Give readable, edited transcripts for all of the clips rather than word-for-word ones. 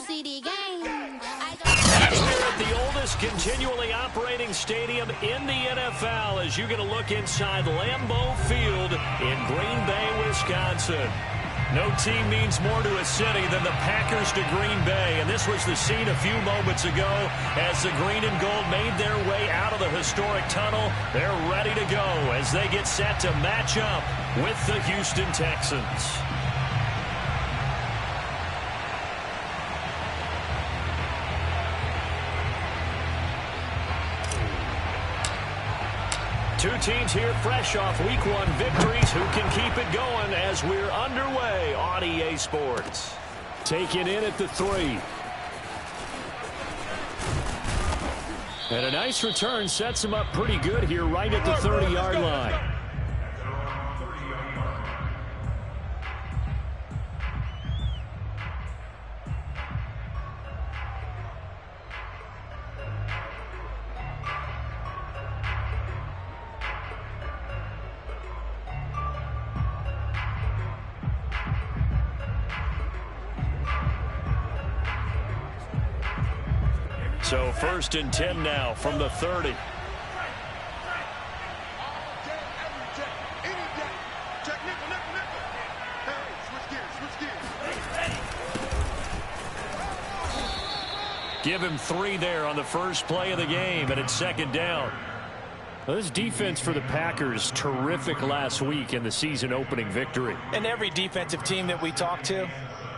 CD game. Here at the oldest continually operating stadium in the NFL as you get a look inside Lambeau Field in Green Bay, Wisconsin. No team means more to a city than the Packers to Green Bay, and this was the scene a few moments ago as the green and gold made their way out of the historic tunnel. They're ready to go as they get set to match up with the Houston Texans. Two teams here fresh off Week 1 victories who can keep it going as we're underway on EA Sports. Taken in at the 3. And a nice return sets him up pretty good here right at the 30-yard line. So 1st and 10 now from the 30. Give him 3 there on the first play of the game, and it's 2nd down. Well, this defense for the Packers, terrific last week in the season opening victory. And every defensive team that we talk to,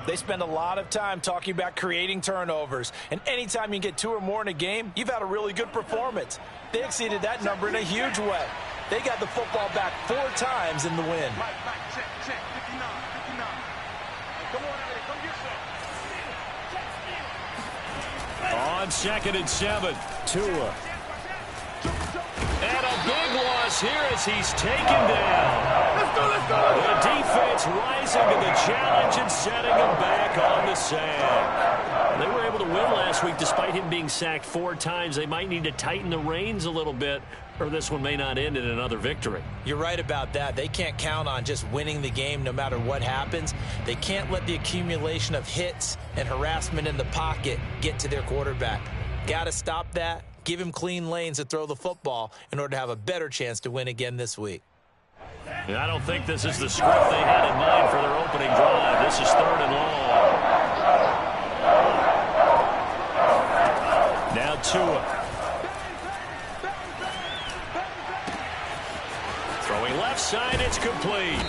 they spend a lot of time talking about creating turnovers. And anytime you get 2 or more in a game, you've had a really good performance. They exceeded that number in a huge way. They got the football back 4 times in the win. On 2nd and 7, Tua. And a big loss here as he's taken down. Let's go. The defense rising to the challenge and setting him back on the sack. They were able to win last week despite him being sacked 4 times. They might need to tighten the reins a little bit, or this one may not end in another victory. You're right about that. They can't count on just winning the game no matter what happens. They can't let the accumulation of hits and harassment in the pocket get to their quarterback. Got to stop that. Give him clean lanes to throw the football in order to have a better chance to win again this week. I don't think this is the script they had in mind for their opening drive. This is 3rd and long. Now Tua. Throwing left side, it's complete.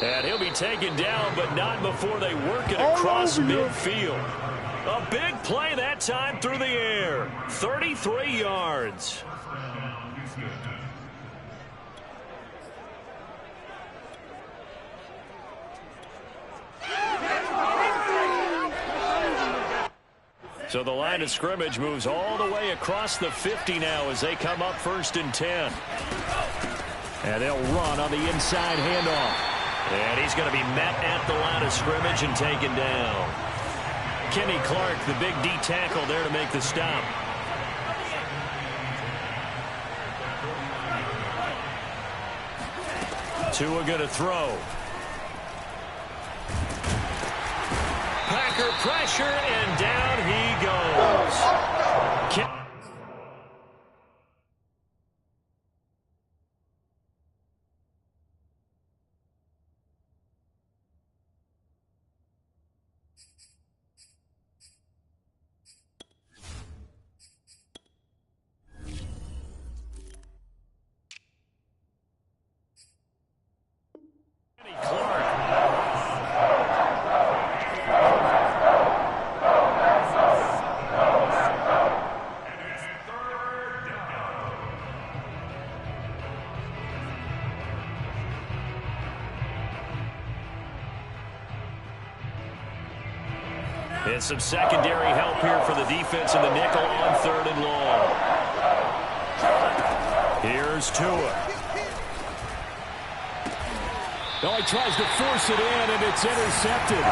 And he'll be taken down, but not before they work it across midfield. A big play that time through the air. 33 yards. So the line of scrimmage moves all the way across the 50 now as they come up 1st and 10. And they'll run on the inside handoff. And he's going to be met at the line of scrimmage and taken down. Kenny Clark, the big D tackle there to make the stop. Tua going to throw. Packer pressure, and down he goes. And some secondary help here for the defense in the nickel on 3rd and long. Here's Tua. Oh, he tries to force it in, and it's intercepted.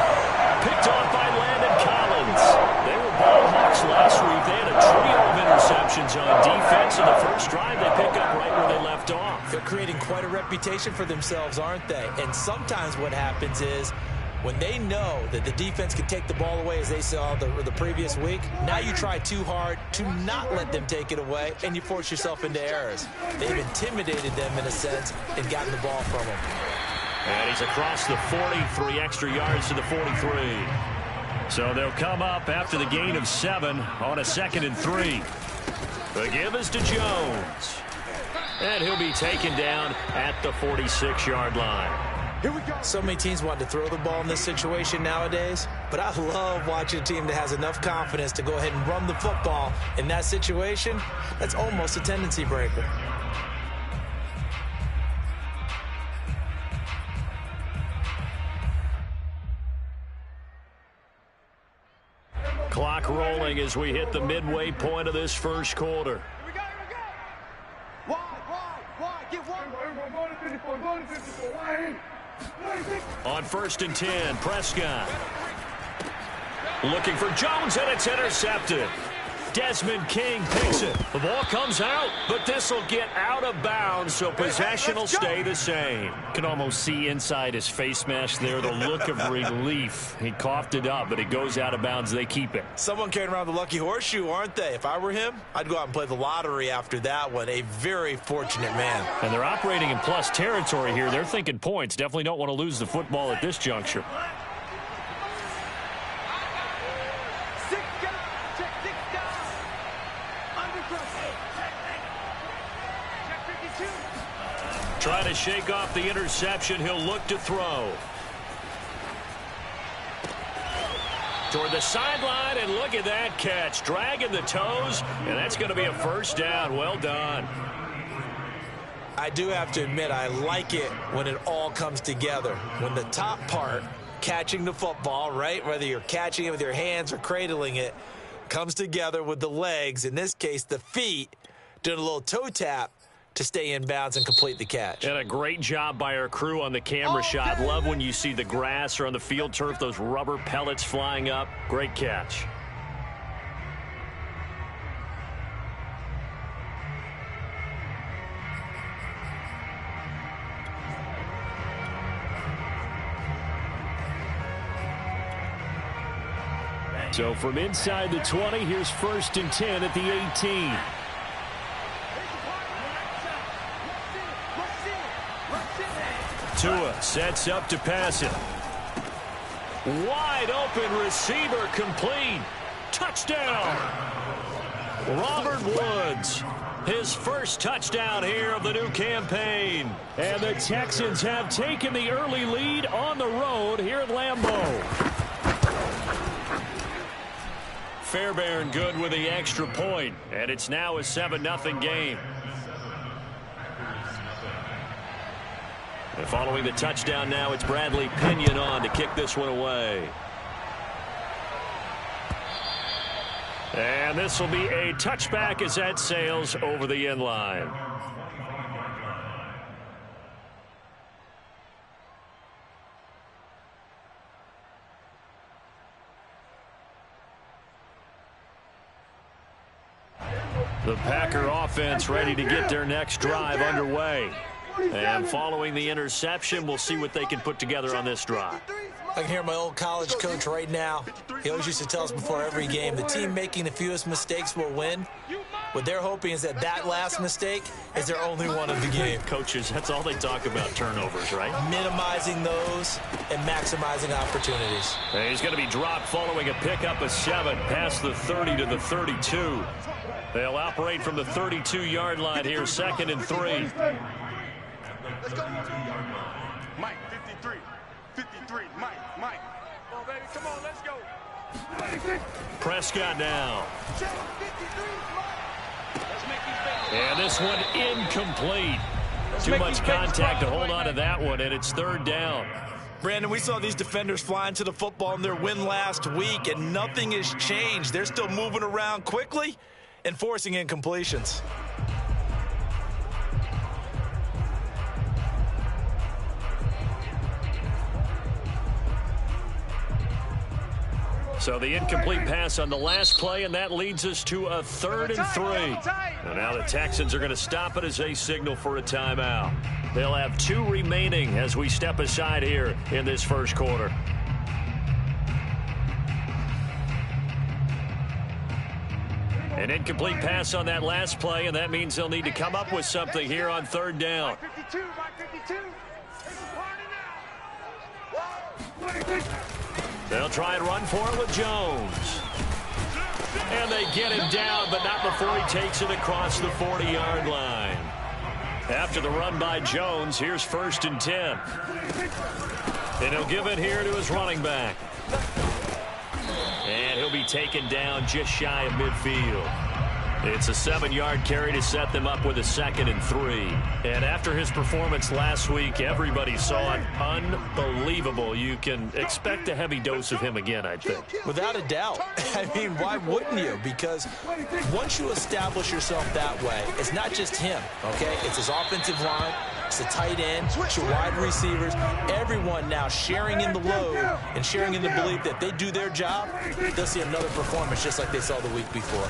Picked off by Landon Collins. They were ball hawks last week. They had a trio of interceptions on defense. In the first drive, they pick up right where they left off. They're creating quite a reputation for themselves, aren't they? And sometimes what happens is When they know that the defense can take the ball away, as they saw the previous week, now you try too hard to not let them take it away, and you force yourself into errors. They've intimidated them in a sense and gotten the ball from them. And he's across the 43 extra yards to the 43. So they'll come up after the gain of 7 on a 2nd and 3. The give is to Jones. And he'll be taken down at the 46-yard line. Here we go. So many teams want to throw the ball in this situation nowadays, but I love watching a team that has enough confidence to go ahead and run the football in that situation. That's almost a tendency breaker. Clock rolling as we hit the midway point of this first quarter. On 1st and 10, Prescott. Looking for Jones, and it's intercepted. Desmond King picks it. The ball comes out, but this will get out of bounds, so possession will stay the same. Can almost see inside his face mask there, the look of relief. He coughed it up, but it goes out of bounds. They keep it. Someone carrying around the lucky horseshoe, aren't they? If I were him, I'd go out and play the lottery after that one. A very fortunate man. And they're operating in plus territory here. They're thinking points. Definitely don't want to lose the football at this juncture. Trying to shake off the interception. He'll look to throw. Toward the sideline, and look at that catch. Dragging the toes, and that's going to be a first down. Well done. I do have to admit, I like it when it all comes together. When the top part, catching the football, right, whether you're catching it with your hands or cradling it, comes together with the legs, in this case the feet, doing a little toe tap to stay in bounds and complete the catch. And a great job by our crew on the camera shot. Love when you see the grass or on the field turf, those rubber pellets flying up. Great catch. So from inside the 20, here's 1st and 10 at the 18. Tua sets up to pass it. Wide open receiver, complete. Touchdown. Robert Woods, his first touchdown here of the new campaign. And the Texans have taken the early lead on the road here at Lambeau. Fairbairn good with the extra point, and it's now a 7-0 game. And following the touchdown now, it's Bradley Pinion on to kick this one away. And this will be a touchback as that sails over the end line. The Packer offense ready to get their next drive underway. And following the interception, we'll see what they can put together on this drive. I can hear my old college coach right now. He always used to tell us before every game, the team making the fewest mistakes will win. What they're hoping is that that last mistake is their only one of the game. Coaches, that's all they talk about, turnovers, right? Minimizing those and maximizing opportunities. And he's going to be dropped following a pickup of 7 past the 30 to the 32. They'll operate from the 32-yard line here, 2nd and 3. Let's go. Mike, 53. 53. Mike. Come on, baby. Come on, let's go. Prescott now. And this one incomplete. Too much contact to hold on to that one, and it's 3rd down. Brandon, we saw these defenders flying to the football in their win last week, and nothing has changed. They're still moving around quickly and forcing incompletions. So the incomplete pass on the last play, and that leads us to a 3rd and 3. And now the Texans are going to stop it as they signal for a timeout. They'll have 2 remaining as we step aside here in this first quarter. An incomplete pass on that last play, and that means they'll need to come up with something here on third down. They'll try and run for it with Jones. And they get him down, but not before he takes it across the 40-yard line. After the run by Jones, here's 1st and 10. And he'll give it here to his running back. And he'll be taken down just shy of midfield. It's a 7-yard carry to set them up with a 2nd and 3. And after his performance last week, everybody saw it unbelievable. You can expect a heavy dose of him again, I think. Without a doubt. I mean, why wouldn't you? Because once you establish yourself that way, it's not just him, okay? It's his offensive line. It's the tight end, it's your wide receivers, everyone now sharing in the load and sharing in the belief that they do their job, they'll see another performance just like they saw the week before.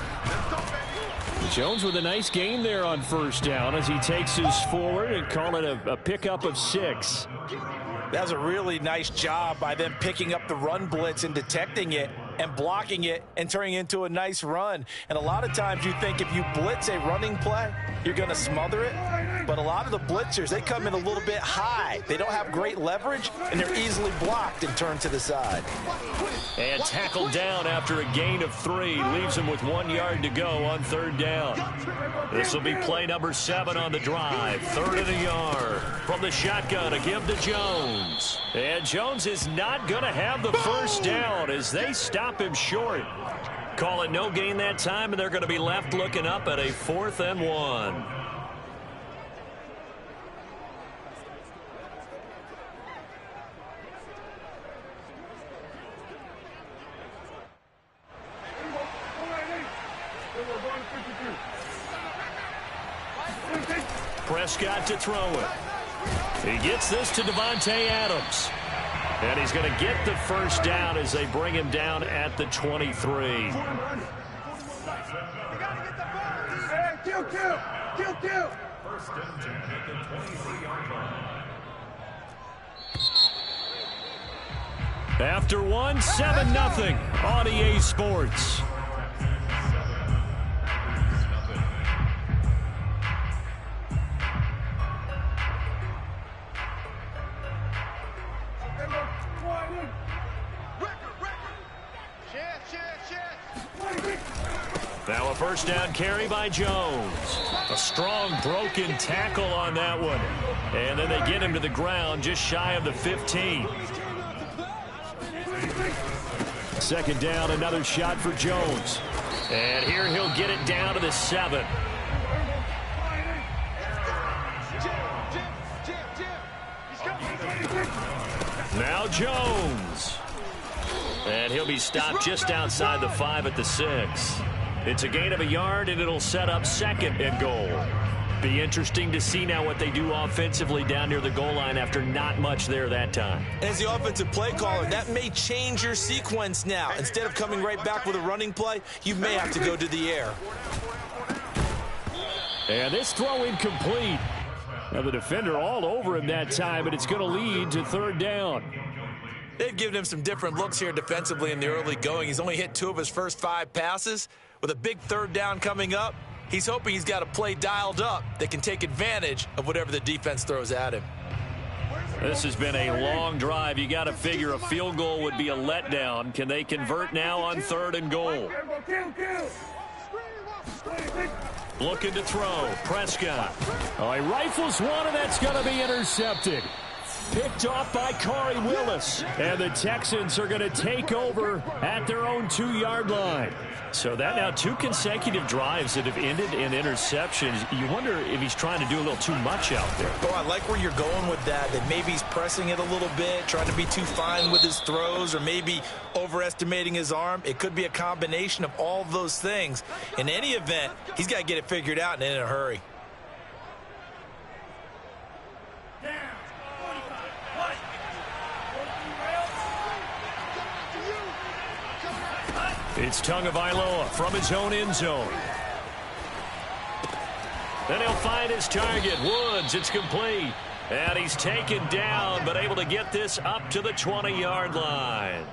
Jones with a nice gain there on 1st down as he takes his forward and call it a pickup of 6. That was a really nice job by them picking up the run blitz and detecting it and blocking it and turning it into a nice run. And a lot of times you think if you blitz a running play, you're going to smother it. But a lot of the blitzers, they come in a little bit high. They don't have great leverage, and they're easily blocked and turned to the side. And tackled down after a gain of 3. Leaves him with 1 yard to go on 3rd down. This will be play number 7 on the drive. 3rd and a yard. From the shotgun, a give to Jones. And Jones is not going to have the 1st down as they stop him short. Call it no gain that time, and they're going to be left looking up at a 4th and 1. Prescott to throw it. He gets this to Devontae Adams. And he's going to get the 1st down as they bring him down at the 23. After 1, 7-0 on EA Sports. Now a 1st down carry by Jones. A strong broken tackle on that one. And then they get him to the ground just shy of the 15. 2nd down, another shot for Jones. And here he'll get it down to the 7. Now Jones. And he'll be stopped just outside the 5 at the 6. It's a gain of a yard, and it'll set up 2nd and goal. Be interesting to see now what they do offensively down near the goal line after not much there that time. As the offensive play caller, that may change your sequence now. Instead of coming right back with a running play, you may have to go to the air. And this throw incomplete. Now the defender all over him that time, but it's going to lead to 3rd down. They've given him some different looks here defensively in the early going. He's only hit 2 of his first 5 passes. With a big 3rd down coming up, he's hoping he's got a play dialed up that can take advantage of whatever the defense throws at him. This has been a long drive. You got to figure a field goal would be a letdown. Can they convert now on 3rd and goal? Looking to throw. Prescott. Oh, he rifles one, and that's going to be intercepted. Picked off by Corey Willis. And the Texans are going to take over at their own 2-yard line. So that now 2 consecutive drives that have ended in interceptions. You wonder if he's trying to do a little too much out there. Oh, I like where you're going with that maybe he's pressing it a little bit, trying to be too fine with his throws, or maybe overestimating his arm. It could be a combination of all of those things. In any event, he's got to get it figured out and in a hurry. It's Tagovailoa from his own end zone. Then he'll find his target. Woods, it's complete. And he's taken down, but able to get this up to the 20-yard line.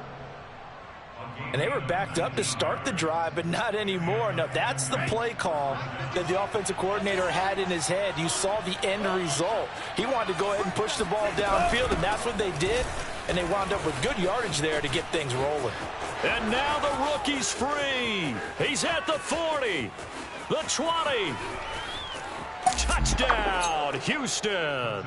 And they were backed up to start the drive, but not anymore. Now, that's the play call that the offensive coordinator had in his head. You saw the end result. He wanted to go ahead and push the ball downfield, and that's what they did. And they wound up with good yardage there to get things rolling. And now the rookie's free. He's at the 40, the 20. Touchdown, Houston.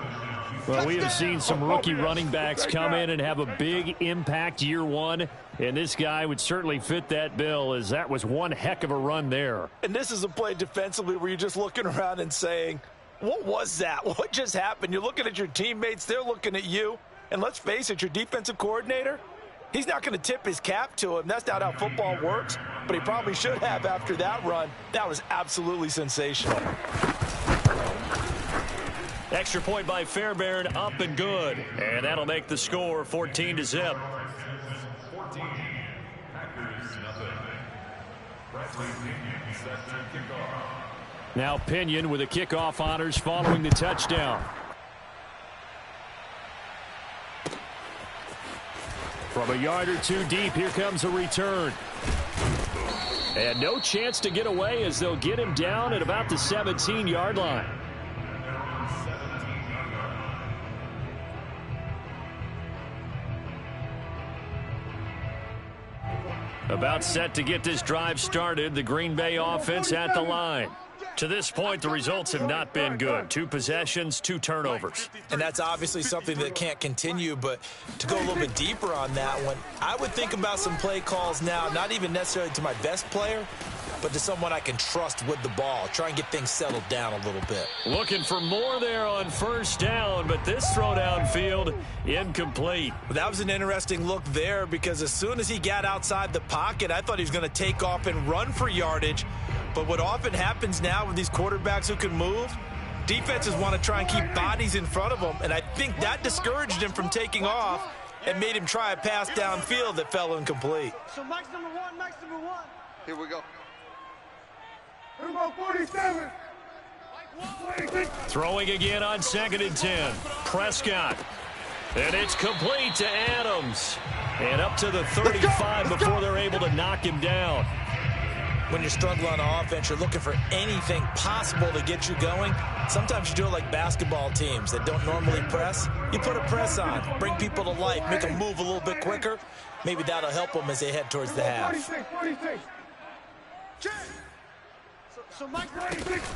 Well, we have seen some rookie running backs come in and have a big impact year one, and this guy would certainly fit that bill, as that was one heck of a run there. And this is a play defensively where you're just looking around and saying, what was that? What just happened? You're looking at your teammates. They're looking at you. And let's face it, your defensive coordinator, he's not going to tip his cap to him. That's not how football works, but he probably should have after that run. That was absolutely sensational. Extra point by Fairbairn, up and good. And that'll make the score 14-0. 14, Packers nothing. Bradley Pinion set to kickoff. Now Pinion with the kickoff honors following the touchdown. From a yard or two deep, here comes a return. And no chance to get away as they'll get him down at about the 17-yard line. About set to get this drive started, the Green Bay offense at the line. To this point, the results have not been good. 2 possessions, 2 turnovers. And that's obviously something that can't continue, but to go a little bit deeper on that one, I would think about some play calls now, not even necessarily to my best player, but to someone I can trust with the ball. Try and get things settled down a little bit. Looking for more there on first down, but this throw downfield incomplete. Well, that was an interesting look there because as soon as he got outside the pocket, I thought he was going to take off and run for yardage. But what often happens now with these quarterbacks who can move, defenses want to try and keep bodies in front of them, and I think that discouraged him from taking off and made him try a pass downfield that fell incomplete. So Mike's number one. Here we go. Here we go, 47. Throwing again on 2nd and 10. Prescott. And it's complete to Adams. And up to the 35 before they're able to knock him down. When you're struggling on offense, you're looking for anything possible to get you going. Sometimes you do it like basketball teams that don't normally press. You put a press on, bring people to life, make them move a little bit quicker. Maybe that'll help them as they head towards the half. 46.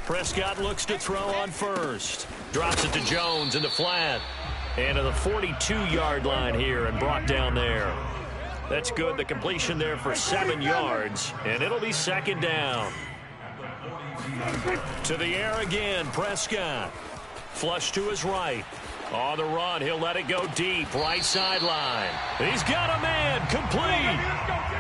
Prescott looks to throw on first. Drops it to Jones in the flat. And to the 42-yard line here and brought down there. That's good. The completion there for 7 yards. And it'll be 2nd down. To the air again, Prescott. Flush to his right. On the run, he'll let it go deep. Right sideline. He's got a man. Complete.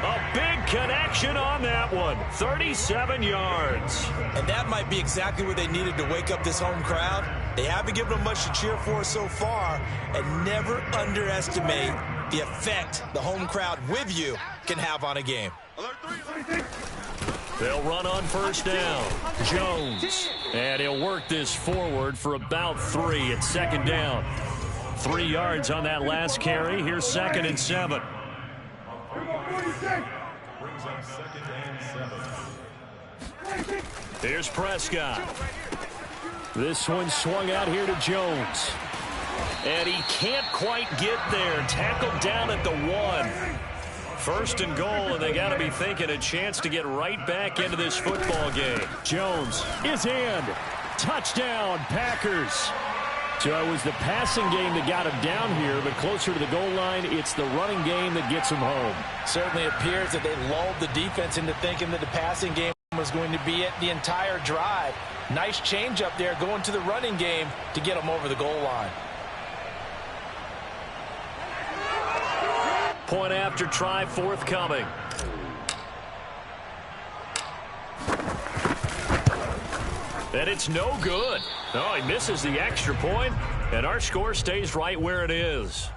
A big connection on that one. 37 yards. And that might be exactly what they needed to wake up this home crowd. They haven't given them much to cheer for so far. And never underestimate the effect the home crowd with you can have on a game. They'll run on first down. Jones. And he'll work this forward for about 3 at 2nd down. 3 yards on that last carry. Here's 2nd and 7. Here's Prescott. This one swung out here to Jones. And he can't quite get there. Tackled down at the 1. 1st and goal, and they got to be thinking a chance to get right back into this football game. Jones is in. Touchdown, Packers. So it was the passing game that got him down here, but closer to the goal line, it's the running game that gets him home. Certainly appears that they lulled the defense into thinking that the passing game was going to be it the entire drive. Nice change up there going to the running game to get them over the goal line. Point after try forthcoming. And it's no good. Oh, he misses the extra point, and our score stays right where it is.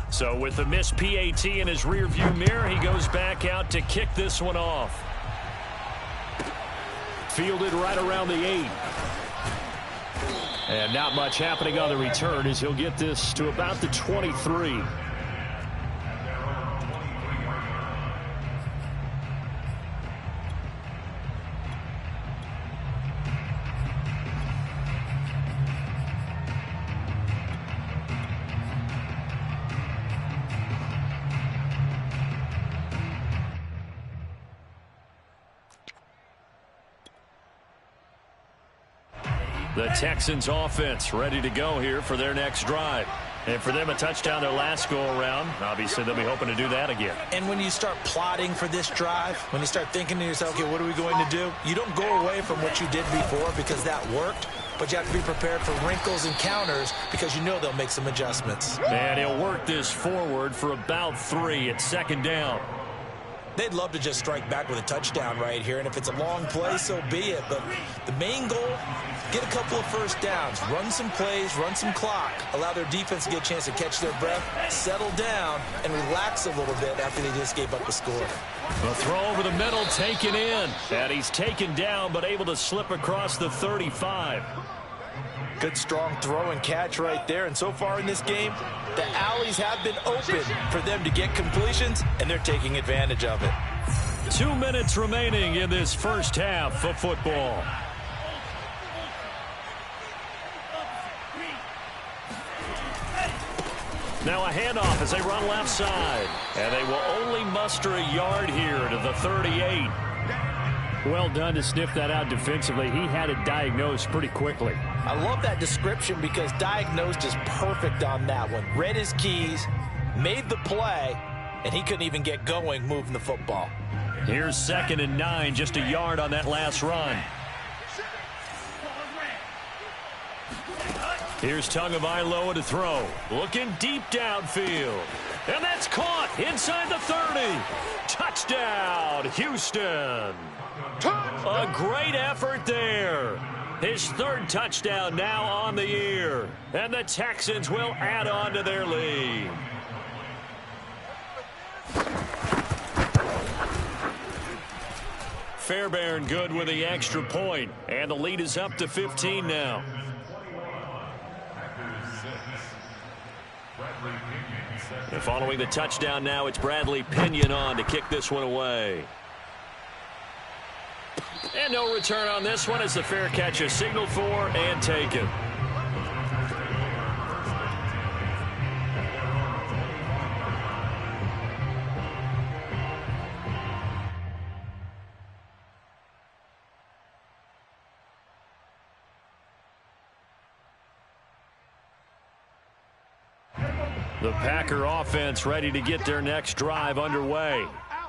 So with the missed PAT in his rearview mirror, he goes back out to kick this one off. Fielded right around the 8. And not much happening on the return as he'll get this to about the 23. The Texans offense ready to go here for their next drive. And for them, a touchdown their last go-around. Obviously, they'll be hoping to do that again. And when you start plotting for this drive, when you start thinking to yourself, okay, what are we going to do? You don't go away from what you did before because that worked, but you have to be prepared for wrinkles and counters because you know they'll make some adjustments. And he'll work this forward for about 3 at second down. They'd love to just strike back with a touchdown right here, and if it's a long play, so be it. But the main goal, get a couple of first downs, run some plays, run some clock, allow their defense to get a chance to catch their breath, settle down, and relax a little bit after they just gave up a score. The throw over the middle taken in, and he's taken down but able to slip across the 35. Good, strong throw and catch right there. And so far in this game, the alleys have been open for them to get completions, and they're taking advantage of it. 2 minutes remaining in this first half of football. Now a handoff as they run left side. And they will only muster a yard here to the 38. Well done to sniff that out defensively. He had it diagnosed pretty quickly. I love that description because diagnosed is perfect on that one. Read his keys, made the play, and he couldn't even get going moving the football. Here's 2nd and 9, just a yard on that last run. Here's Tagovailoa to throw. Looking deep downfield. And that's caught inside the 30. Touchdown, Houston. A great effort there. His 3rd touchdown now on the year. And the Texans will add on to their lead. Fairbairn good with the extra point. And the lead is up to 15 now. And following the touchdown now, it's Bradley Pinion on to kick this one away. And no return on this one as the fair catch is signaled for and taken. The Packer offense ready to get their next drive underway.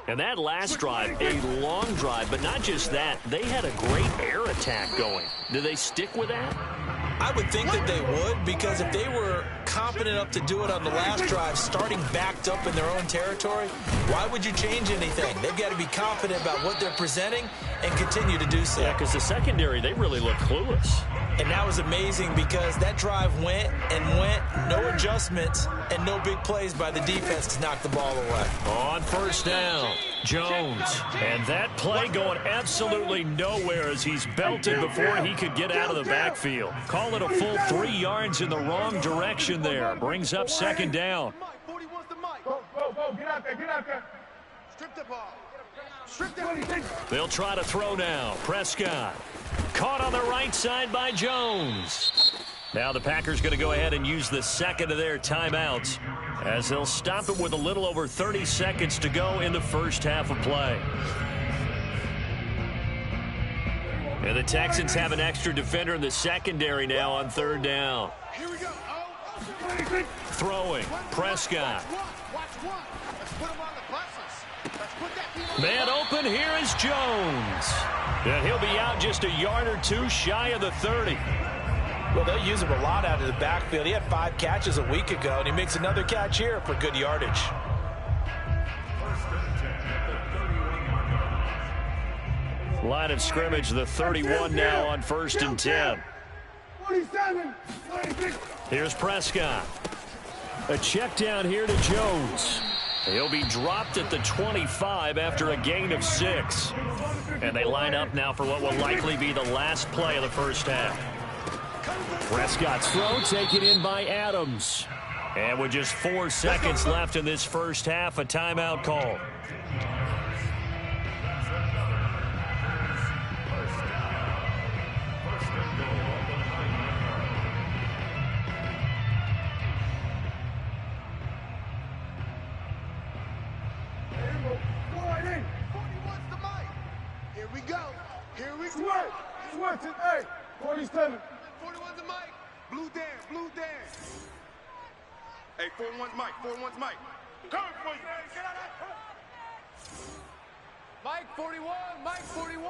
And that last drive, a long drive, but not just that. They had a great air attack going. Do they stick with that? I would think that they would, because if they were confident enough to do it on the last drive, starting backed up in their own territory, why would you change anything? They've got to be confident about what they're presenting and continue to do so. Yeah, because the secondary, they really look clueless. And that was amazing because that drive went and went, no adjustments, and no big plays by the defense to knock the ball away. On first down, Jones. And that play going absolutely nowhere as he's belted before he could get out of the backfield. Call it a full 3 yards in the wrong direction there. Brings up 2nd down. Go, get out there. Strip the ball. They'll try to throw now. Prescott. Caught on the right side by Jones. Now the Packers going to go ahead and use the 2nd of their timeouts as they'll stop it with a little over 30 seconds to go in the first half of play. And the Texans have an extra defender in the secondary now on 3rd down. Here we go. Throwing. Prescott. Man open, here is Jones. And he'll be out just a yard or 2 shy of the 30. Well, they'll use him a lot out of the backfield. He had 5 catches a week ago, and he makes another catch here for good yardage. Line of scrimmage, the 31 now on 1st and 10. 47. Here's Prescott. A check down here to Jones. He'll be dropped at the 25 after a gain of 6. And they line up now for what will likely be the last play of the first half. Prescott's throw taken in by Adams. And with just 4 seconds left in this first half, a timeout call. Here we go. Here we go. Switch it. Hey, 47. 41's the mic. Blue Dan, blue Dan. Hey, 41's Mike, 41's Mike. Come for you. Get out of that. Mike 41, Mike 41.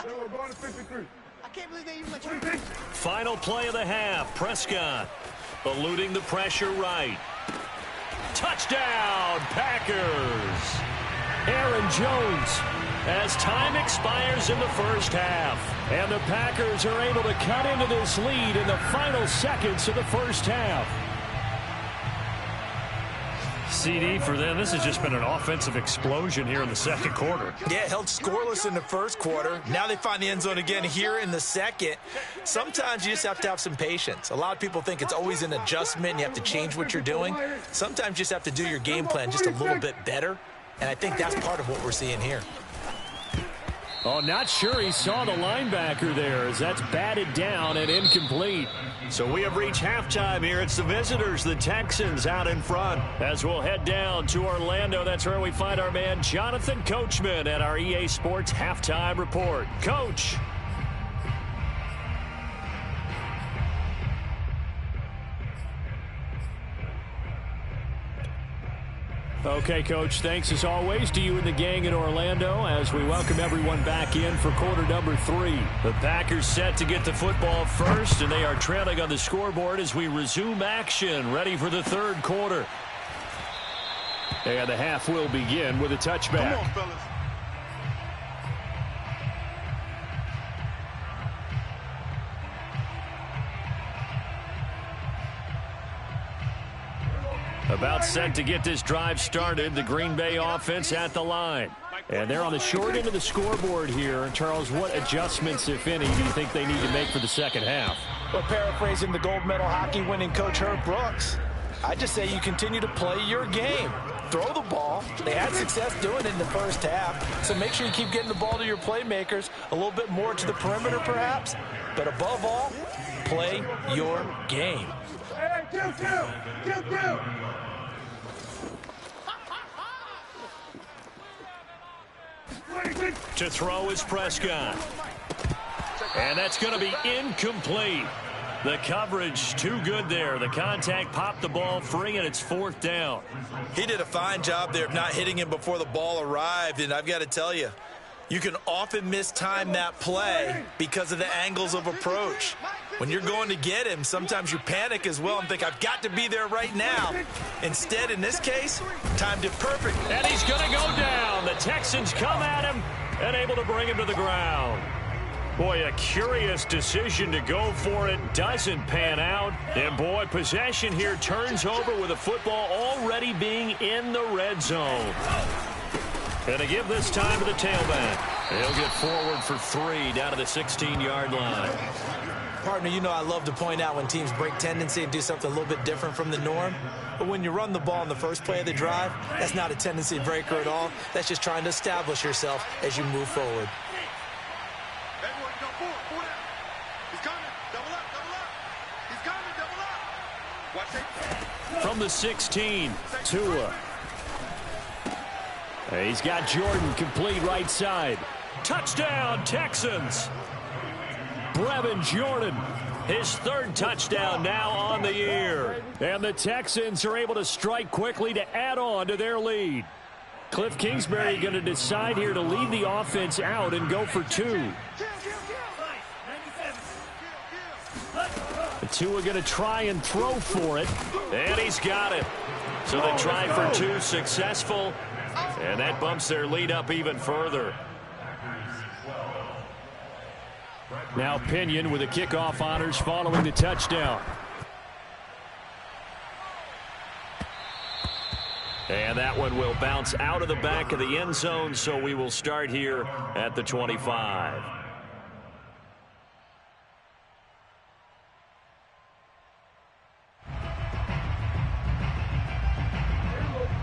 No, we're going to 53. I can't believe they even let you. Final play of the half. Prescott eluding the pressure right. Touchdown, Packers. Aaron Jones as time expires in the first half. And the Packers are able to cut into this lead in the final seconds of the first half. CD for them. This has just been an offensive explosion here in the second quarter. Yeah, held scoreless in the first quarter. Now they find the end zone again here in the second. Sometimes you just have to have some patience. A lot of people think it's always an adjustment and you have to change what you're doing. Sometimes you just have to do your game plan just a little bit better. And I think that's part of what we're seeing here. Oh, not sure he saw the linebacker there as that's batted down and incomplete. So we have reached halftime here. It's the visitors, the Texans, out in front. As we'll head down to Orlando, that's where we find our man Jonathan Coachman at our EA Sports Halftime Report. Coach. Okay, Coach, thanks as always to you and the gang in Orlando as we welcome everyone back in for quarter number 3. The Packers set to get the football first, and they are trailing on the scoreboard as we resume action, ready for the third quarter. And the half will begin with a touchback. Come on, fellas. About set to get this drive started, the Green Bay offense at the line. And they're on the short end of the scoreboard here. Charles, what adjustments, if any, do you think they need to make for the second half? Well, paraphrasing the gold medal hockey winning coach Herb Brooks, I just say you continue to play your game. Throw the ball. They had success doing it in the first half, so make sure you keep getting the ball to your playmakers, a little bit more to the perimeter perhaps, but above all, play your game. Hey, kill. To throw is Prescott. And that's going to be incomplete. The coverage too good there. The contact popped the ball free, and it's fourth down. He did a fine job there of not hitting him before the ball arrived, and I've got to tell you, you can often mistime that play because of the angles of approach. When you're going to get him, sometimes you panic as well and think, I've got to be there right now. Instead, in this case, timed it perfect. And he's going to go down. The Texans come at him and able to bring him to the ground. Boy, a curious decision to go for it. Doesn't pan out. And, boy, possession here turns over with the football already being in the red zone. And to give this time to the tailback. He'll get forward for 3 down to the 16-yard line. Partner, you know I love to point out when teams break tendency and do something a little bit different from the norm. But when you run the ball in the first play of the drive, that's not a tendency breaker at all. That's just trying to establish yourself as you move forward. Everyone, go forward out. He's coming. Double up. He's coming, double up. Watch it. From the 16, Tua. He's got Jordan complete right side. Touchdown, Texans. Brevin Jordan, His third touchdown now on the year. and the Texans are able to strike quickly to add on to their lead. Cliff Kingsbury going to decide here to leave the offense out and go for 2. Tua going to try and throw for it. And he's got it. So the try for 2 successful. And that bumps their lead up even further. Now Pinion with the kickoff honors following the touchdown. And that one will bounce out of the back of the end zone, so we will start here at the 25.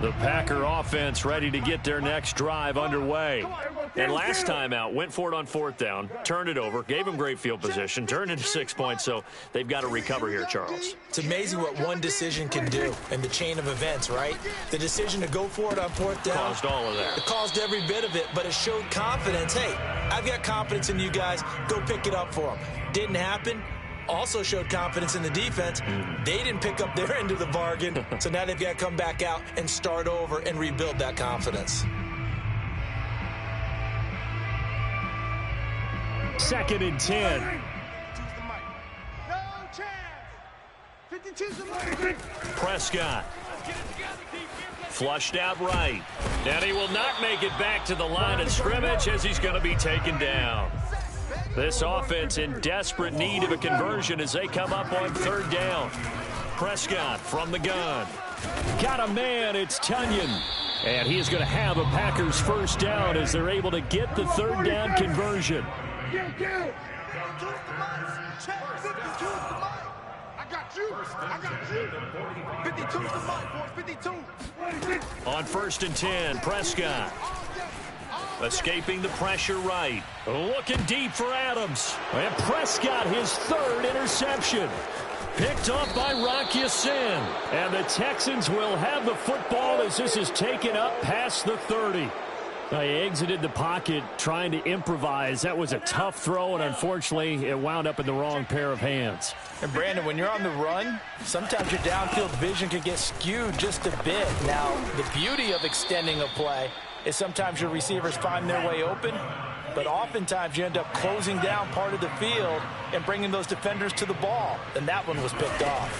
The Packer offense ready to get their next drive underway. And last time out, went for it on 4th down, turned it over, gave them great field position, turned into 6 points, so they've got to recover here, Charles. It's amazing what one decision can do in the chain of events, right? The decision to go for it on 4th down. Caused all of that. It caused every bit of it, but it showed confidence. Hey, I've got confidence in you guys. Go pick it up for them. Didn't happen. Also showed confidence in the defense. They didn't pick up their end of the bargain, so now they've got to come back out and start over and rebuild that confidence. 2nd and 10. No chance. 52's the money. Prescott. Flushed out right. And he will not make it back to the line of scrimmage as he's going to be taken down. This offense in desperate need of a conversion as they come up on 3rd down. Prescott from the gun. Got a man, it's Tunyon. And he is going to have a Packers 1st down as they're able to get the 3rd down conversion. I got you. 52's the mic, boys. 52. On 1st and 10, Prescott. Escaping the pressure right. Looking deep for Adams. And Prescott, his 3rd interception. Picked off by Rock Ya-Sin. And the Texans will have the football as this is taken up past the 30. He exited the pocket trying to improvise. That was a tough throw, and unfortunately, it wound up in the wrong pair of hands. And, Brandon, when you're on the run, sometimes your downfield vision can get skewed just a bit. Now, the beauty of extending a play is sometimes your receivers find their way open, but oftentimes you end up closing down part of the field and bringing those defenders to the ball, and that one was picked off.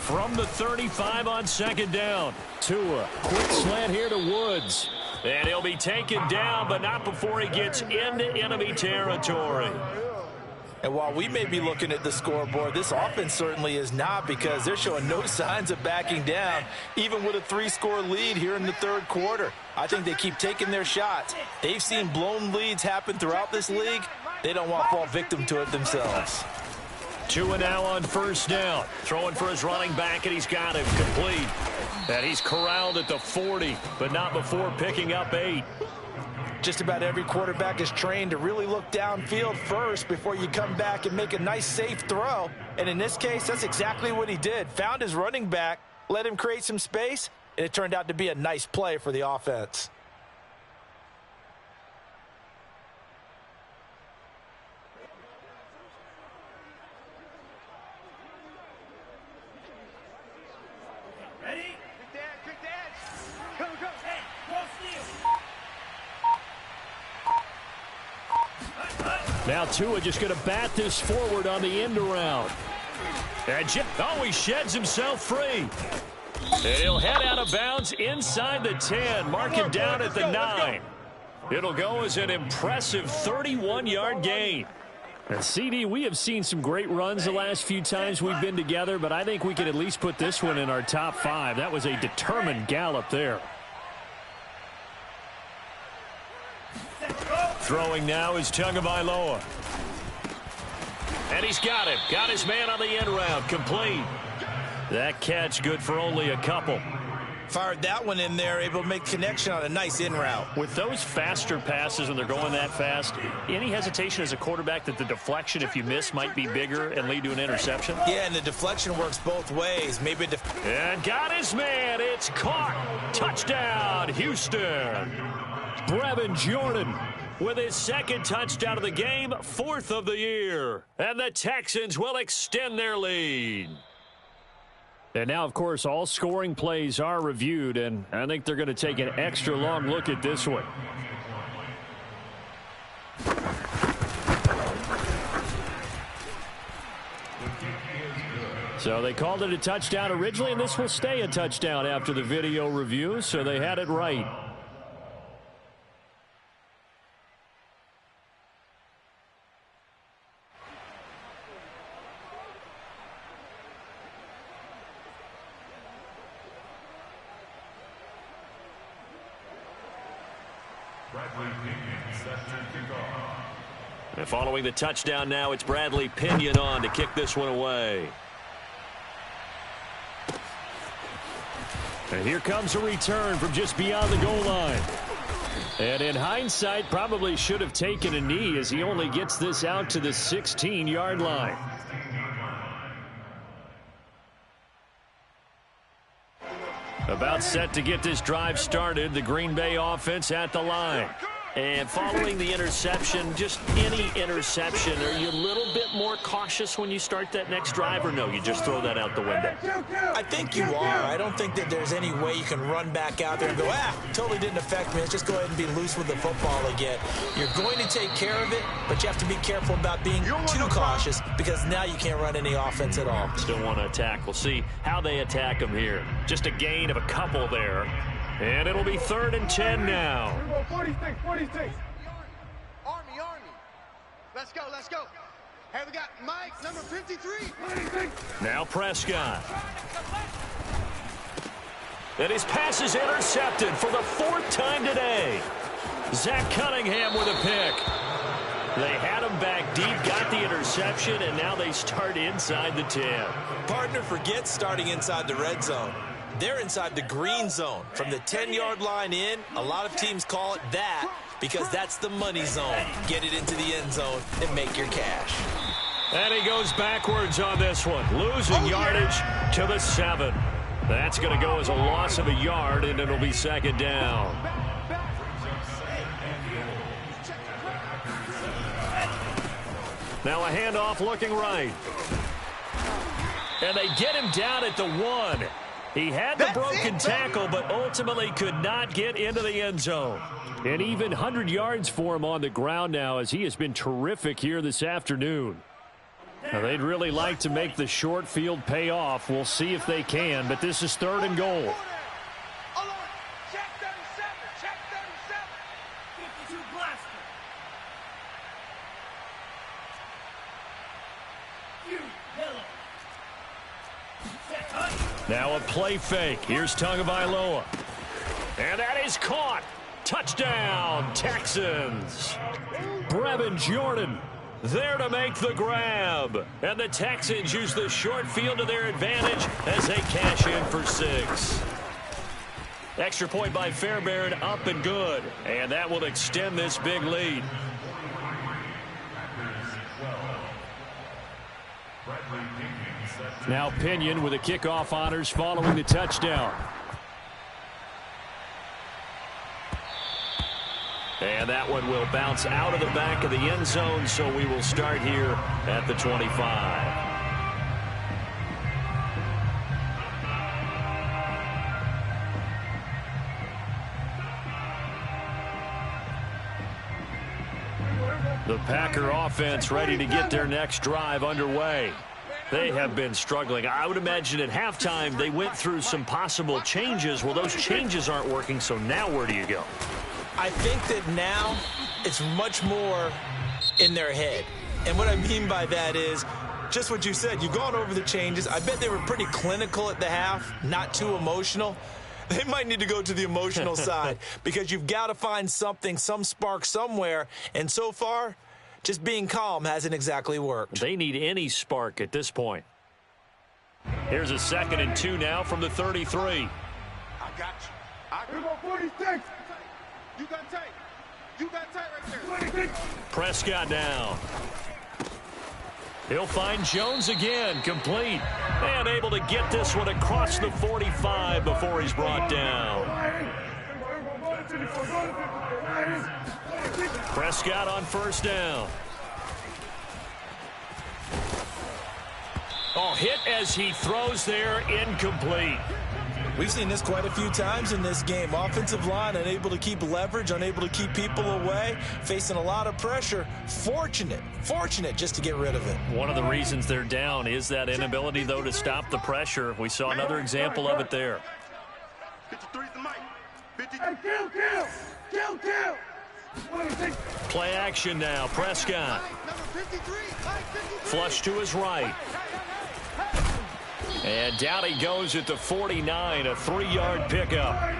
From the 35 on 2nd down, Tua, quick slant here to Woods. And he'll be taken down, but not before he gets into enemy territory. And while we may be looking at the scoreboard, this offense certainly is not, because they're showing no signs of backing down, even with a 3-score lead here in the 3rd quarter. I think they keep taking their shots. They've seen blown leads happen throughout this league. They don't want to fall victim to it themselves. Tua now on 1st down. Throwing for his running back, and he's got him complete. And he's corralled at the 40, but not before picking up 8. Just about every quarterback is trained to really look downfield first before you come back and make a nice, safe throw. And in this case, that's exactly what he did. Found his running back, let him create some space, and it turned out to be a nice play for the offense. Now Tua just going to bat this forward on the end around. And he sheds himself free. And he'll head out of bounds inside the 10. Mark him down at the 9. It'll go as an impressive 31-yard gain. And CD, we have seen some great runs the last few times we've been together, but I think we can at least put this one in our top 5. That was a determined gallop there. Throwing now is Tagovailoa. And he's got him. Got his man on the end round. Complete. That catch good for only a couple. Fired that one in there, able to make connection on a nice in route. With those faster passes when they're going that fast, any hesitation as a quarterback that the deflection, if you miss, might be bigger and lead to an interception? Yeah, and the deflection works both ways. Maybe and got his man. It's caught. Touchdown, Houston. Brevin Jordan with his 2nd touchdown of the game, 4th of the year. And the Texans will extend their lead. And now, of course, all scoring plays are reviewed, and I think they're going to take an extra long look at this one. So they called it a touchdown originally, and this will stay a touchdown after the video review, so they had it right. And following the touchdown now, it's Bradley Pinion on to kick this one away. And here comes a return from just beyond the goal line. And in hindsight, probably should have taken a knee as he only gets this out to the 16-yard line. About set to get this drive started, the Green Bay offense at the line. And following the interception, just any interception, are you a little bit more cautious when you start that next drive, or no, you just throw that out the window? I think you are. I don't think that there's any way you can run back out there and go, totally didn't affect me. Let's just go ahead and be loose with the football again. You're going to take care of it, but you have to be careful about being too cautious because now you can't run any offense at all. Still want to attack. We'll see how they attack him here. Just a gain of a couple there. And it'll be 3rd and 10 now. 46. Army. Let's go. Hey, we got Mike, number 53. Now Prescott. And his pass is intercepted for the 4th time today. Zach Cunningham with a pick. They had him back deep, got the interception, and now they start inside the 10. Partner forgets starting inside the red zone. They're inside the green zone. From the 10-yard line in, a lot of teams call it that because that's the money zone. Get it into the end zone and make your cash. And he goes backwards on this one, losing yardage to the 7. That's going to go as a loss of a yard, and it'll be 2nd down. Now a handoff looking right. And they get him down at the 1. He had the broken tackle, but ultimately could not get into the end zone. And even 100 yards for him on the ground now, as he has been terrific here this afternoon. Now, they'd really like to make the short field pay off. We'll see if they can, but this is 3rd and goal. Check 37. 52 blaster. Now a play fake. Here's Tagovailoa. And that is caught. Touchdown, Texans. Brevin Jordan there to make the grab. And the Texans use the short field to their advantage as they cash in for 6. Extra point by Fairbairn, up and good. And that will extend this big lead. Now Pinion with the kickoff honors following the touchdown. And that one will bounce out of the back of the end zone, so we will start here at the 25. The Packer offense ready to get their next drive underway. They have been struggling. I would imagine at halftime they went through some possible changes. Well, those changes aren't working, so now where do you go? I think that now it's much more in their head. And what I mean by that is just what you said. You've gone over the changes. I bet they were pretty clinical at the half, not too emotional. They might need to go to the emotional side because you've got to find something, some spark somewhere. And so far, just being calm hasn't exactly worked. They need any spark at this point. Here's a 2nd and 2 now from the 33. I got you. Here go 46. You got tight. You got tight right there. Prescott down. He'll find Jones again, complete. And able to get this one across the 45 before he's brought down. Prescott on 1st down. Oh, hit as he throws there, incomplete. We've seen this quite a few times in this game. Offensive line unable to keep leverage, unable to keep people away, facing a lot of pressure. Fortunate just to get rid of it. One of the reasons they're down is that inability, though, to stop the pressure. We saw another example of it there. 53's the mic. 53. Kill. Play action now. Prescott. Flush to his right. And down he goes at the 49, a 3-yard pickup.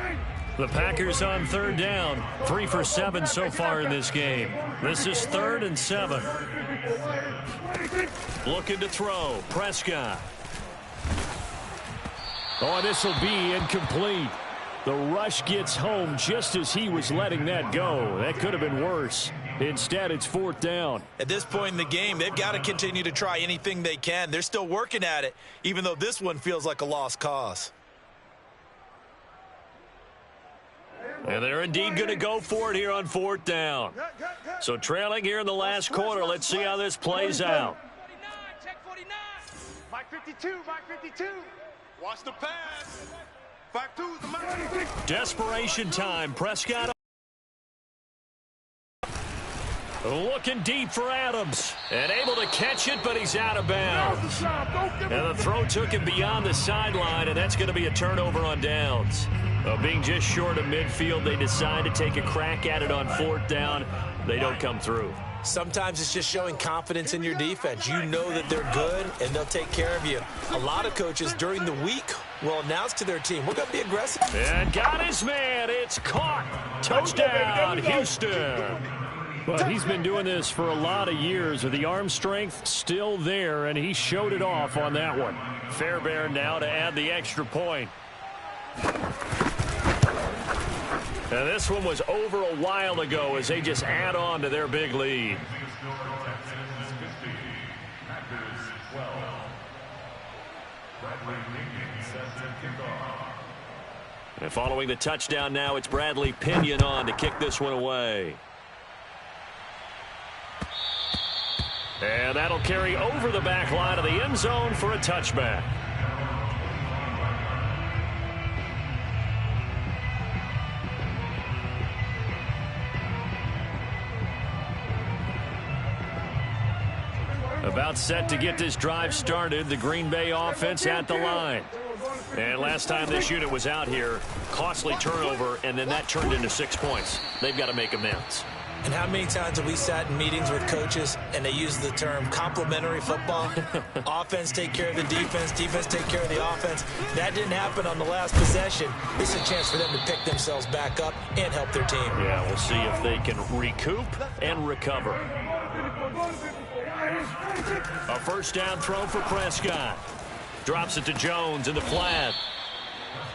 The Packers on 3rd down, 3 for 7 so far in this game. This is 3rd and 7. Looking to throw, Prescott. Oh, this will be incomplete. The rush gets home just as he was letting that go. That could have been worse. Instead, it's 4th down. At this point in the game, they've got to continue to try anything they can. They're still working at it, even though this one feels like a lost cause. And they're indeed going to go for it here on 4th down. So trailing here in the last quarter. Let's see how this plays out. Mike 52, Mike 52. Watch the pass. 5-2 is the Mike. Desperation time. Prescott looking deep for Adams. And able to catch it, but he's out of bounds. And the throw took him beyond the sideline, and that's going to be a turnover on downs. Being just short of midfield, they decide to take a crack at it on 4th down. They don't come through. Sometimes it's just showing confidence in your defense. You know that they're good, and they'll take care of you. A lot of coaches during the week will announce to their team, we're going to be aggressive. And got his man. It's caught. Touchdown, Houston. Well, he's been doing this for a lot of years with the arm strength still there, and he showed it off on that one. Fairbairn now to add the extra point. And this one was over a while ago as they just add on to their big lead. And following the touchdown now, it's Bradley Pinion on to kick this one away. And that'll carry over the back line of the end zone for a touchback. About set to get this drive started, the Green Bay offense at the line. And last time this unit was out here, costly turnover, and then that turned into 6 points. They've got to make amends. And how many times have we sat in meetings with coaches and they use the term complementary football? Offense take care of the defense, defense take care of the offense. That didn't happen on the last possession. This is a chance for them to pick themselves back up and help their team. Yeah, we'll see if they can recoup and recover. A first down throw for Prescott. Drops it to Jones in the flat.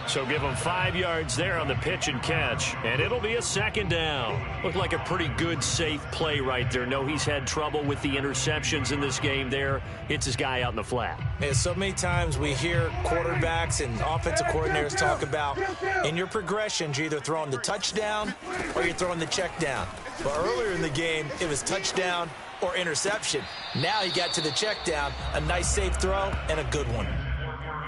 So give him 5 yards there on the pitch and catch, and it'll be a 2nd down. Looked like a pretty good, safe play right there. No, he's had trouble with the interceptions in this game there. It's his guy out in the flat. Man, so many times we hear quarterbacks and offensive coordinators talk about in your progressions, you're either throwing the touchdown or you're throwing the check down. But earlier in the game, it was touchdown or interception. Now he got to the check down, a nice safe throw and a good one.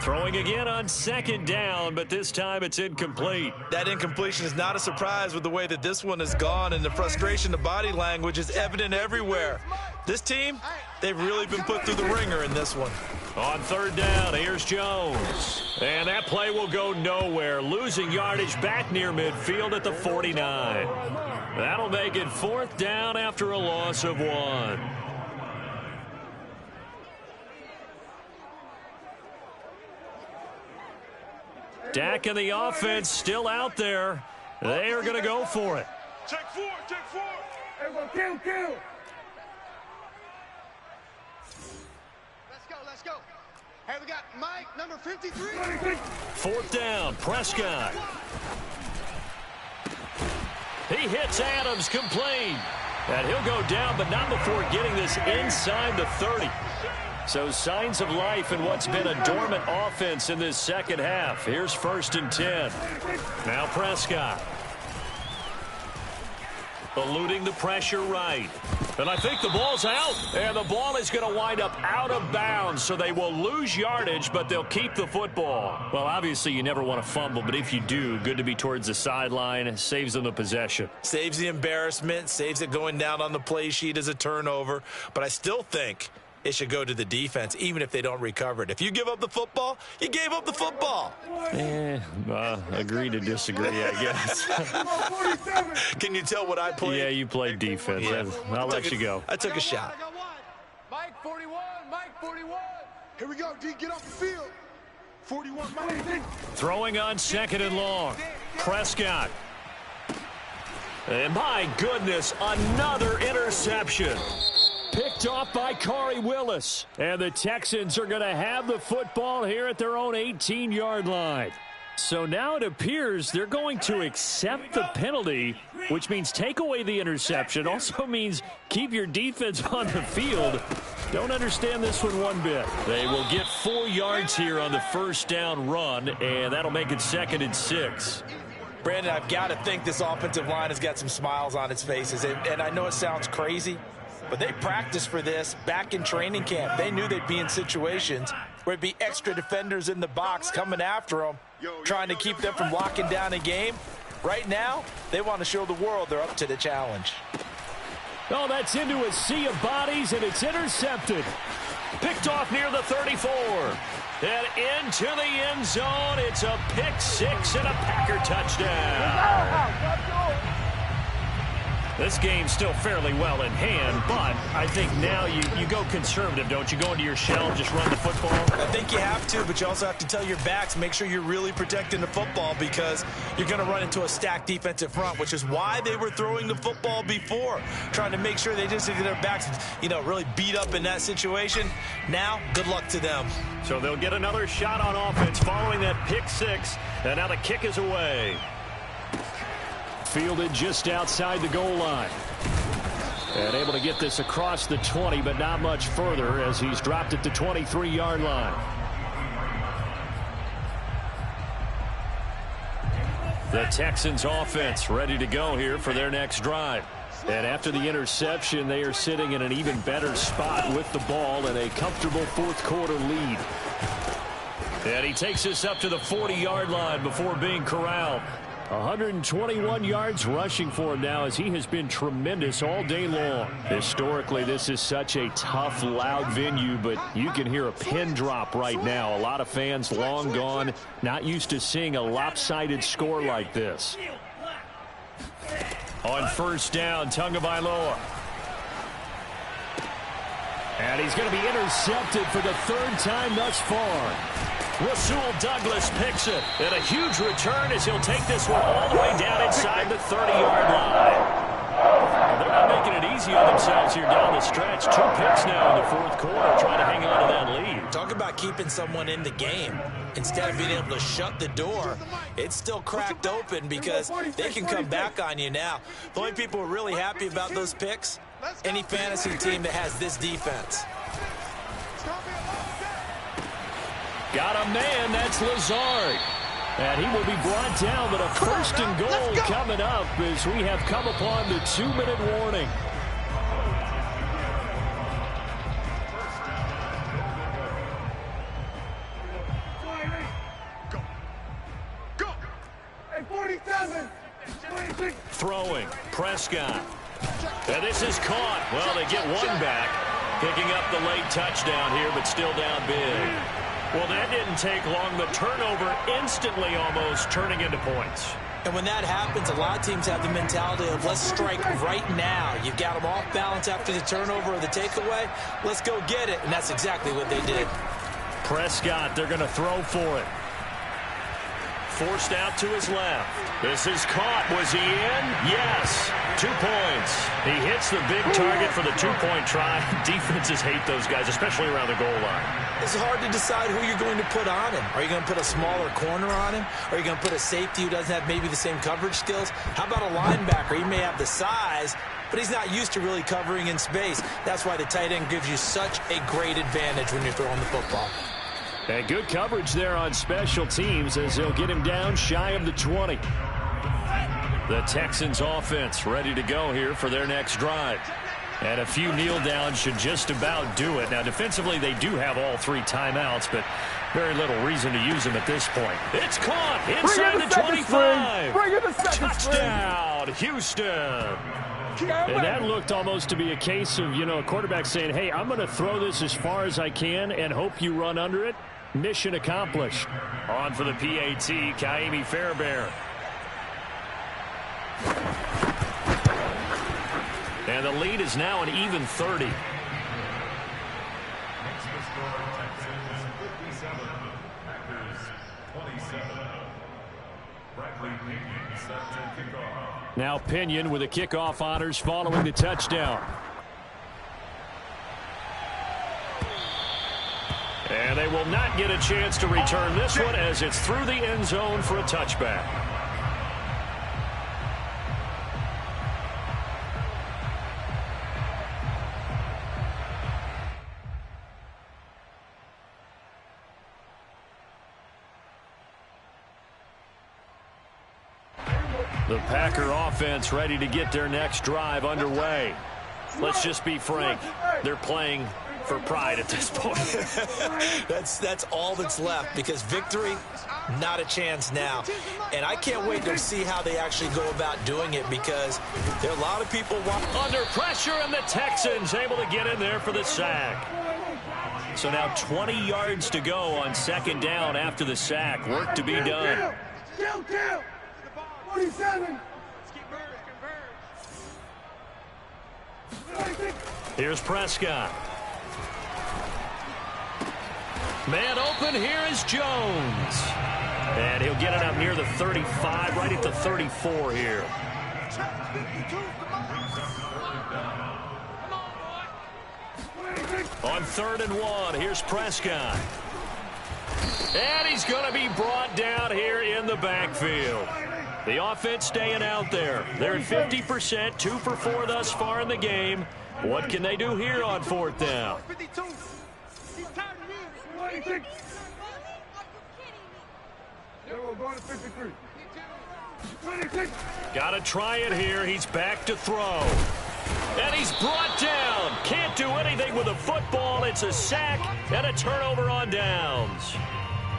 Throwing again on 2nd down, but this time it's incomplete. That incompletion is not a surprise with the way that this one has gone, and the frustration, the body language is evident everywhere. This team, they've really been put through the ringer in this one. On 3rd down, here's Jones. And that play will go nowhere, losing yardage back near midfield at the 49. That'll make it 4th down after a loss of 1. Dak and the offense still out there. They are going to go for it. Check 4, check 4. Everyone, kill. Let's go. Hey, we got Mike, number 53. 4th down, Prescott. He hits Adams complete. And he'll go down, but not before getting this inside the 30. So signs of life in what's been a dormant offense in this second half. Here's 1st and 10. Now Prescott. Eluding the pressure right. And I think the ball's out. And the ball is going to wind up out of bounds, so they will lose yardage, but they'll keep the football. Well, obviously you never want to fumble, but if you do, good to be towards the sideline. Saves them the possession. Saves the embarrassment, saves it going down on the play sheet as a turnover. But I still think it should go to the defense, even if they don't recover it. If you give up the football, you gave up the football. Agree to disagree, I guess. Can you tell what I played? Yeah, you played defense. Yeah. I'll let you go. I took a shot. Mike 41, Mike 41. Here we go, D, get off the field. 41, Mike. Throwing on 2nd and long. Prescott. And my goodness, another interception. Picked off by Corey Willis. And the Texans are going to have the football here at their own 18-yard line. So now it appears they're going to accept the penalty, which means take away the interception. Also means keep your defense on the field. Don't understand this one bit. They will get 4 yards here on the first down run, and that'll make it 2nd and 6. Brandon, I've got to think this offensive line has got some smiles on its faces. And I know it sounds crazy, but they practiced for this back in training camp. They knew they'd be in situations where it'd be extra defenders in the box coming after them, trying to keep them from locking down a game. Right now, they want to show the world they're up to the challenge. Oh, that's into a sea of bodies, and it's intercepted. Picked off near the 34. And into the end zone. It's a pick 6 and a Packer touchdown. This game's still fairly well in hand, but I think now you go conservative, don't you? Go into your shell, just run the football? I think you have to, but you also have to tell your backs, make sure you're really protecting the football because you're going to run into a stacked defensive front, which is why they were throwing the football before, trying to make sure they just get their backs, really beat up in that situation. Now, good luck to them. So they'll get another shot on offense following that pick 6, and now the kick is away. Fielded just outside the goal line. And able to get this across the 20, but not much further as he's dropped at the 23-yard line. The Texans offense ready to go here for their next drive. And after the interception, they are sitting in an even better spot with the ball and a comfortable fourth-quarter lead. And he takes us up to the 40-yard line before being corralled. 121 yards rushing for him now as he has been tremendous all day long. Historically, this is such a tough, loud venue, but you can hear a pin drop right now. A lot of fans long gone, not used to seeing a lopsided score like this. On first down, Tagovailoa. And he's going to be intercepted for the 3rd time thus far. Rasul Douglas picks it. And a huge return as he'll take this one all the way down inside the 30-yard line. Well, they're not making it easy on themselves here down the stretch. 2 picks now in the 4th quarter trying to hang on to that lead. Talk about keeping someone in the game. Instead of being able to shut the door, it's still cracked open because they can come back on you now. The only people who are really happy about those picks, any fantasy team that has this defense. Got a man, that's Lazard. And he will be brought down, but a 1st and goal coming up as we have come upon the 2-minute warning. Go! Hey, 47! Throwing, Prescott. And this is caught. Well, they get one back. Picking up the late touchdown here, but still down big. Well, that didn't take long. The turnover instantly almost turning into points. And when that happens, a lot of teams have the mentality of let's strike right now. You've got them off balance after the turnover or the takeaway. Let's go get it. And that's exactly what they did. Prescott, they're going to throw for it. Forced out to his left. This is caught. Was he in? Yes. 2 points. He hits the big target for the 2-point try. Defenses hate those guys, especially around the goal line. It's hard to decide who you're going to put on him. Are you going to put a smaller corner on him? Are you going to put a safety who doesn't have maybe the same coverage skills? How about a linebacker? He may have the size, but he's not used to really covering in space. That's why the tight end gives you such a great advantage when you're throwing the football. And good coverage there on special teams as they'll get him down shy of the 20. The Texans offense ready to go here for their next drive. And a few kneel downs should just about do it. Now, defensively, they do have all 3 timeouts, but very little reason to use them at this point. It's caught inside the 25. Bring it to second Touchdown, Houston. And that looked almost to be a case of, a quarterback saying, hey, I'm going to throw this as far as I can and hope you run under it. Mission accomplished. On for the PAT, Kaimi Fairbairn. And the lead is now an even 30. Makes the score Texans 57, Packers 27. Bradley Pinion set to kick off. Now Pinion with the kickoff honors following the touchdown. And they will not get a chance to return this one as it's through the end zone for a touchback. The Packer offense ready to get their next drive underway. Let's just be frank. They're playing for pride at this point. That's all that's left, because victory, not a chance now. And I can't wait to see how they actually go about doing it, because there are a lot of people under pressure, and the Texans able to get in there for the sack. So now 20 yards to go on second down after the sack. Work to be done. 47. Here's Prescott. Man open, here is Jones. And he'll get it up near the 35, right at the 34 here. On 3rd and 1, here's Prescott. And he's going to be brought down here in the backfield. The offense staying out there. They're at 50%, 2 for 4 thus far in the game. What can they do here on 4th down? Got to try it here. He's back to throw. And he's brought down. Can't do anything with the football. It's a sack and a turnover on downs.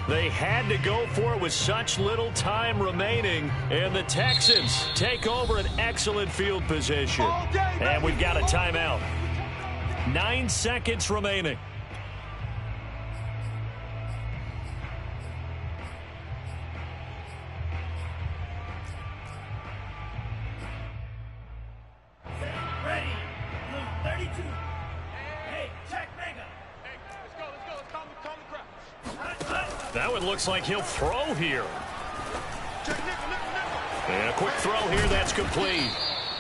They had to go for it with such little time remaining, and the Texans take over an excellent field position. And we've got a timeout. 9 seconds remaining. Ready, blue 32. Hey, check mega. Hey, let's go. Let's calm the crowd. That one looks like he'll throw here. Check nickel. And a quick throw here, that's complete.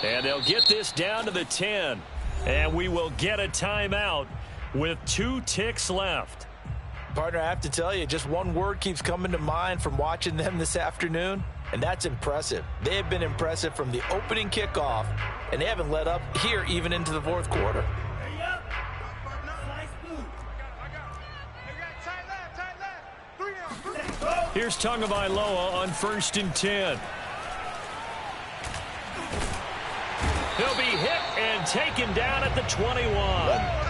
And they'll get this down to the 10. And we will get a timeout with 2 ticks left. Partner, I have to tell you, just one word keeps coming to mind from watching them this afternoon, and that's impressive. They have been impressive from the opening kickoff, and they haven't let up here even into the 4th quarter. Hurry up. Slice blue. Tight left. 3 Here's Tagovailoa on 1st and 10. He'll be hit and taken down at the 21.